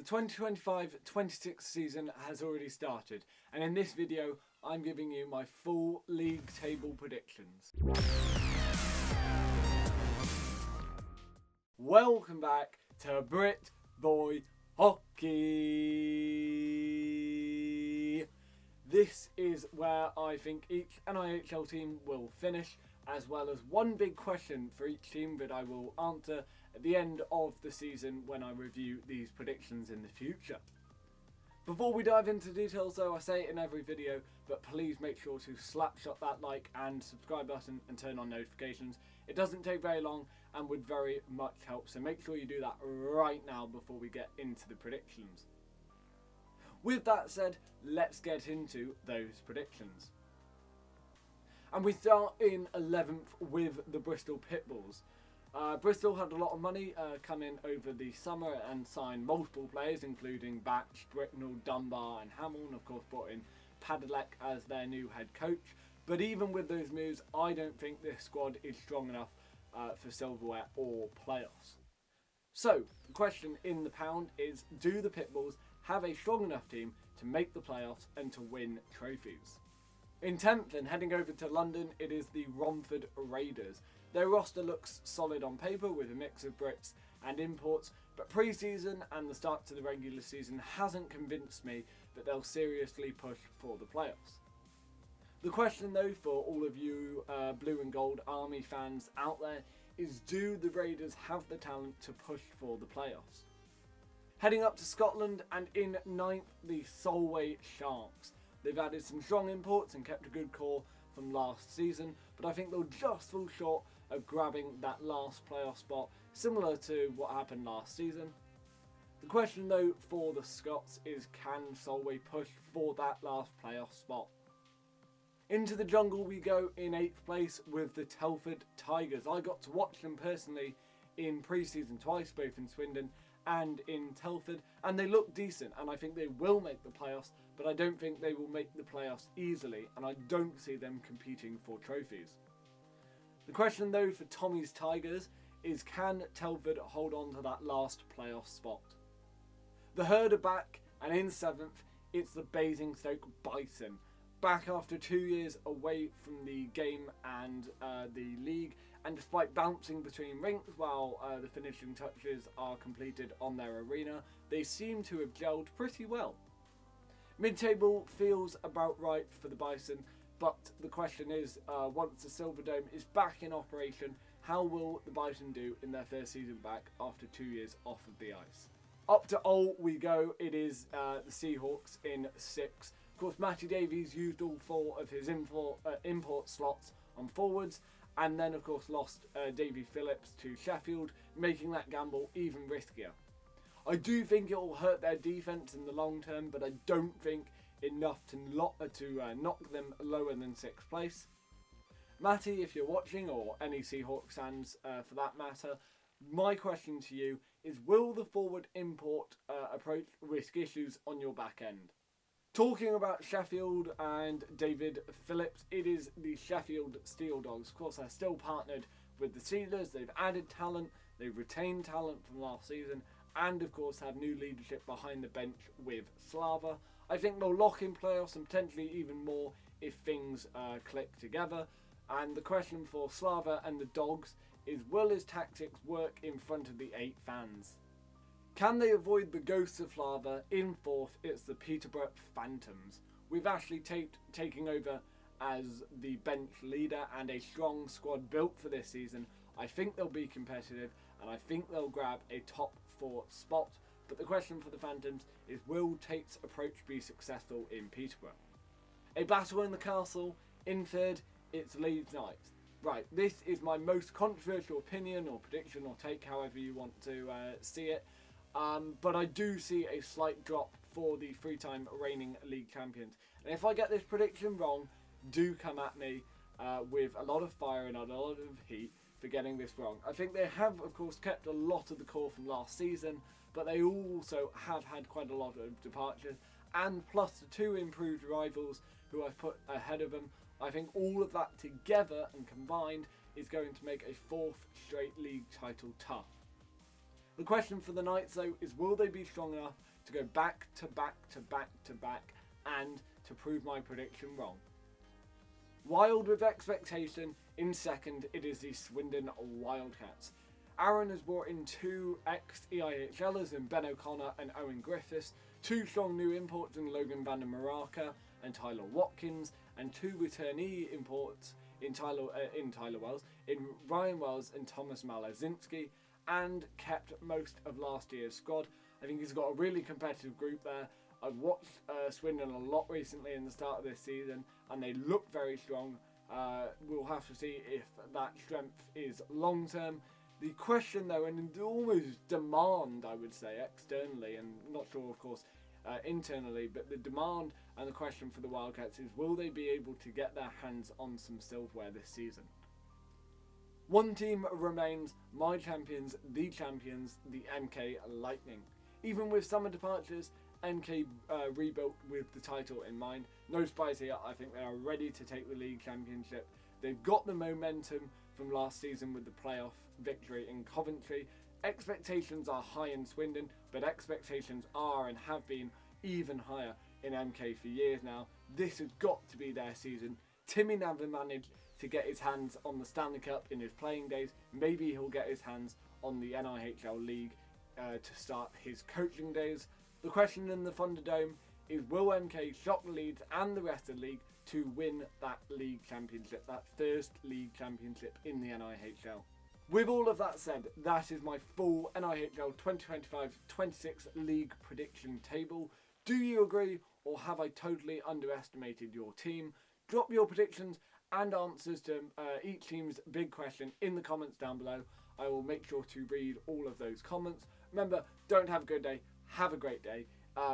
2025-26 season has already started, and in this video I'm giving you my full league table predictions. Welcome back to BritBoy Hockey. This is where I think each NIHL team will finish, as well as one big question for each team that I will answer at the end of the season when I review these predictions in the future. Before we dive into details though, I say it in every video, but please make sure to slapshot that like and subscribe button and turn on notifications. It doesn't take very long and would very much help, so make sure you do that right now before we get into the predictions. With that said, let's get into those predictions. And we start in 11th with the Bristol Pitbulls. Bristol had a lot of money come in over the summer and signed multiple players, including Batch, Bricknell, Dunbar and Hamill, and of course brought in Padalek as their new head coach. But even with those moves, I don't think this squad is strong enough for silverware or playoffs. So, the question in the pound is, do the Pitbulls have a strong enough team to make the playoffs and to win trophies? In 10th and heading over to London, it is the Romford Raiders. Their roster looks solid on paper with a mix of Brits and imports, but pre-season and the start to the regular season hasn't convinced me that they'll seriously push for the playoffs. The question though for all of you Blue and Gold Army fans out there is, do the Raiders have the talent to push for the playoffs? Heading up to Scotland, and in 9th, the Solway Sharks. They've added some strong imports and kept a good core from last season, but I think they'll just fall short of grabbing that last playoff spot, similar to what happened last season. The question though for the Scots is, can Solway push for that last playoff spot? Into the jungle we go in 8th place with the Telford Tigers. I got to watch them personally in pre-season twice, both in Swindon and in Telford, and they look decent, and I think they will make the playoffs, but I don't think they will make the playoffs easily, and I don't see them competing for trophies. The question though for Tommy's Tigers is, can Telford hold on to that last playoff spot? The Herd are back, and in 7th it's the Basingstoke Bison. Back after 2 years away from the game and the league, and despite bouncing between rinks while the finishing touches are completed on their arena, they seem to have gelled pretty well. Mid-table feels about right for the Bison, but the question is, once the Silverdome is back in operation, how will the Bison do in their first season back after 2 years off of the ice? Up to Old we go, it is the Seahawks in 6th. Of course, Matty Davies used all 4 of his import slots on forwards, and then of course lost Davy Phillips to Sheffield, making that gamble even riskier. I do think it will hurt their defence in the long term, but I don't think enough to knock them lower than 6th place. Matty, if you're watching, or any Seahawks fans for that matter, my question to you is, will the forward import approach risk issues on your back end? Talking about Sheffield and David Phillips, it is the Sheffield Steeldogs. Of course, they're still partnered with the Steelers. They've added talent, they've retained talent from last season, and of course have new leadership behind the bench with Slava. I think they'll lock in playoffs and potentially even more if things click together. And the question for Slava and the Dogs is, will his tactics work in front of the 8 fans? Can they avoid the ghosts of Slava? In 4th, it's the Peterborough Phantoms. With Ashley Tate taking over as the bench leader and a strong squad built for this season, I think they'll be competitive, and I think they'll grab a top 4 spot. But the question for the Phantoms is, will Tate's approach be successful in Peterborough? A battle in the castle. In 3rd, it's Leeds Knights. Right, this is my most controversial opinion or prediction or take, however you want to see it. But I do see a slight drop for the 3-time reigning league champions. And if I get this prediction wrong, do come at me with a lot of fire and a lot of heat for getting this wrong. I think they have, of course, kept a lot of the core from last season, but they also have had quite a lot of departures. And plus the 2 improved rivals who I've put ahead of them, I think all of that together and combined is going to make a 4th straight league title tough. The question for the Knights though is, will they be strong enough to go back to back to back to back and to prove my prediction wrong. Wild with expectation, in second it is the Swindon Wildcats. Aaron has brought in 2 ex-EIHLers in Ben O'Connor and Owen Griffiths, 2 strong new imports in Logan van der Maraka and Tyler Watkins, and 2 returnee imports in Tyler Wells, in Ryan Wells and Thomas Malazinski, and kept most of last year's squad. I think he's got a really competitive group there. I've watched Swindon a lot recently in the start of this season, and they look very strong. We'll have to see if that strength is long term. The question though, and almost demand I would say externally, and not sure of course internally, but the demand and the question for the Wildcats is, will they be able to get their hands on some silverware this season? One team remains, my champions, the MK Lightning. Even with summer departures, MK rebuilt with the title in mind. No surprise here, I think they are ready to take the league championship. They've got the momentum from last season with the playoff victory in Coventry. Expectations are high in Swindon, but expectations are and have been even higher in MK for years now. This has got to be their season. Timmy never managed to get his hands on the Stanley Cup in his playing days. Maybe he'll get his hands on the NIHL League to start his coaching days. The question in the Thunderdome is, will MK shock Leeds and the rest of the league to win that league championship, that first league championship in the NIHL? With all of that said, that is my full NIHL 2025-26 league prediction table. Do you agree, or have I totally underestimated your team? Drop your predictions and answers to each team's big question in the comments down below. I will make sure to read all of those comments. Remember, don't have a good day, have a great day.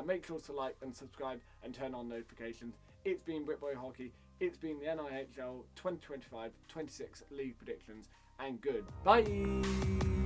Make sure to like and subscribe and turn on notifications. It's been BritBoy Hockey. It's been the NIHL 2025-26 league predictions, and goodbye.